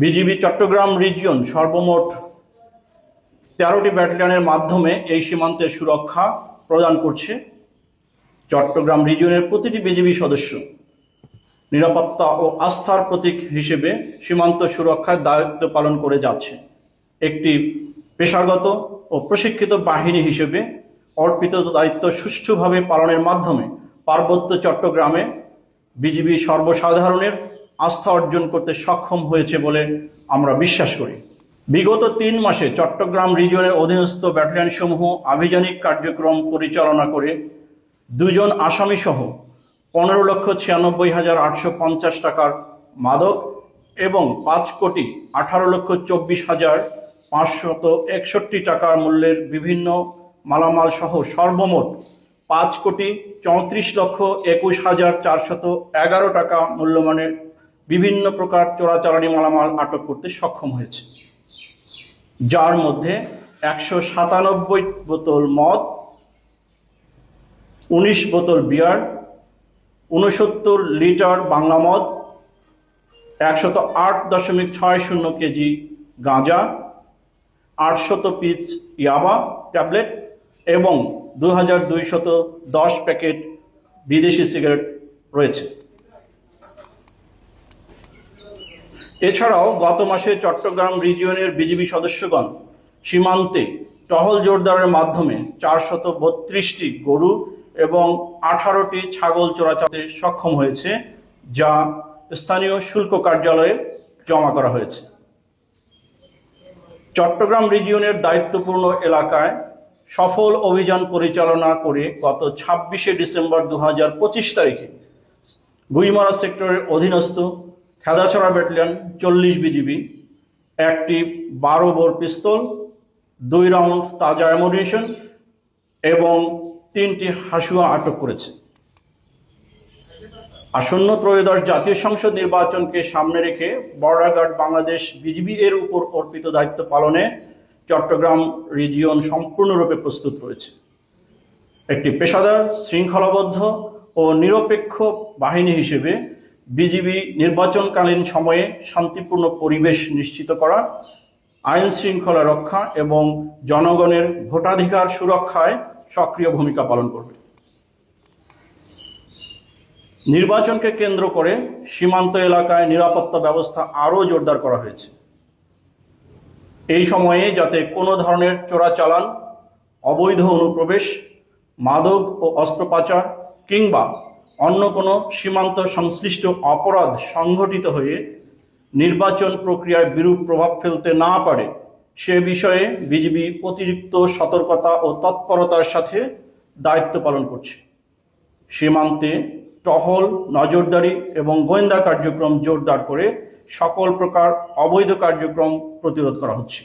BGB Chittagong region সর্বমোট 13টি ব্যাটালিয়নের মাধ্যমে এই সীমান্তের সুরক্ষা প্রদান করছে। চট্টগ্রাম রিজিয়নের প্রতিটি বিজিবি সদস্য নিরাপত্তা ও আস্থার প্রতীক হিসেবে সীমান্ত সুরক্ষার দায়িত্ব পালন করে যাচ্ছে। একটি পেশাগত ও প্রশিক্ষিত বাহিনী হিসেবে অর্পিত দায়িত্ব সুষ্ঠুভাবে পালনের মাধ্যমে পার্বত্য চট্টগ্রামে বিজিবি সর্বসাধারণের আস্থা অর্জন করতে সক্ষম হয়েছে বলে আমরা বিশ্বাস করি। বিগত 3 মাসে চট্টগ্রাম রিজিয়নের অধীনস্থ ব্যাটালিয়নসমূহ আভিযানিক কার্যক্রম পরিচালনা করে 2 জন আসামিসহ 15,96,850 টাকার মাদক এবং 5,18,24,561 টাকার মূল্যের বিভিন্ন মালামাল সহ সর্বমোট 5,34,21,411 টাকা মূল্যমানের বিভিন্ন প্রকার চোরাচালানি মালামাল আটক করতে সক্ষম হয়েছে, যার মধ্যে 197 বোতল মদ, 19 বোতল বিয়ার, 69 লিটার বাংলা মদ, 108.60 কেজি গাঁজা, 800 পিস ইয়াবা ট্যাবলেট এবং 2210 প্যাকেট বিদেশি সিগারেট রয়েছে। এছাড়াও গত মাসে চট্টগ্রাম রিজিয়নের বিজিবি সদস্যগণ সীমান্তে টহল জোরদারের মাধ্যমে 432টি গরু এবং 18টি ছাগল চোরাচালাতে সক্ষম হয়েছে, যা স্থানীয় শুল্ক কার্যালয়ে জমা করা হয়েছে। চট্টগ্রাম রিজিয়নের দায়িত্বপূর্ণ এলাকায় সফল অভিযান পরিচালনা করে গত 26শে ডিসেম্বর 2025 তারিখে গুইমারা সেক্টরের অধীনস্থ খেদাছড়া ব্যাটালিয়ন 40 বিজিবি একটি 12 বোর পিস্তল, 2 রাউন্ড তাজা অ্যামুনিশন এবং 3টি হাসুয়া আটক করেছে। আসন্ন ত্রয়োদশ জাতীয় সংসদ নির্বাচনকে সামনে রেখে বর্ডার গার্ড বাংলাদেশ বিজিবি এর উপর অর্পিত দায়িত্ব পালনে চট্টগ্রাম রিজিয়ন সম্পূর্ণরূপে প্রস্তুত রয়েছে। একটি পেশাদার, শৃঙ্খলাবদ্ধ ও নিরপেক্ষ বাহিনী হিসেবে বিজিবি নির্বাচনকালীন সময়ে শান্তিপূর্ণ পরিবেশ নিশ্চিত করা, আইন শৃঙ্খলা রক্ষা এবং জনগণের ভোটাধিকার সুরক্ষায় সক্রিয় ভূমিকা পালন করবে। নির্বাচনকে কেন্দ্র করে সীমান্ত এলাকায় নিরাপত্তা ব্যবস্থা আরও জোরদার করা হয়েছে। এই সময়ে যাতে কোনো ধরনের চোরাচালান, অবৈধ অনুপ্রবেশ, মাদক ও অস্ত্র পাচার কিংবা অন্য কোনো সীমান্ত সংশ্লিষ্ট অপরাধ সংঘটিত হয়ে নির্বাচন প্রক্রিয়ায় বিরূপ প্রভাব ফেলতে না পারে, সে বিষয়ে বিজিবি অতিরিক্ত সতর্কতা ও তৎপরতার সাথে দায়িত্ব পালন করছে। সীমান্তে টহল, নজরদারি এবং গোয়েন্দা কার্যক্রম জোরদার করে সকল প্রকার অবৈধ কার্যক্রম প্রতিরোধ করা হচ্ছে।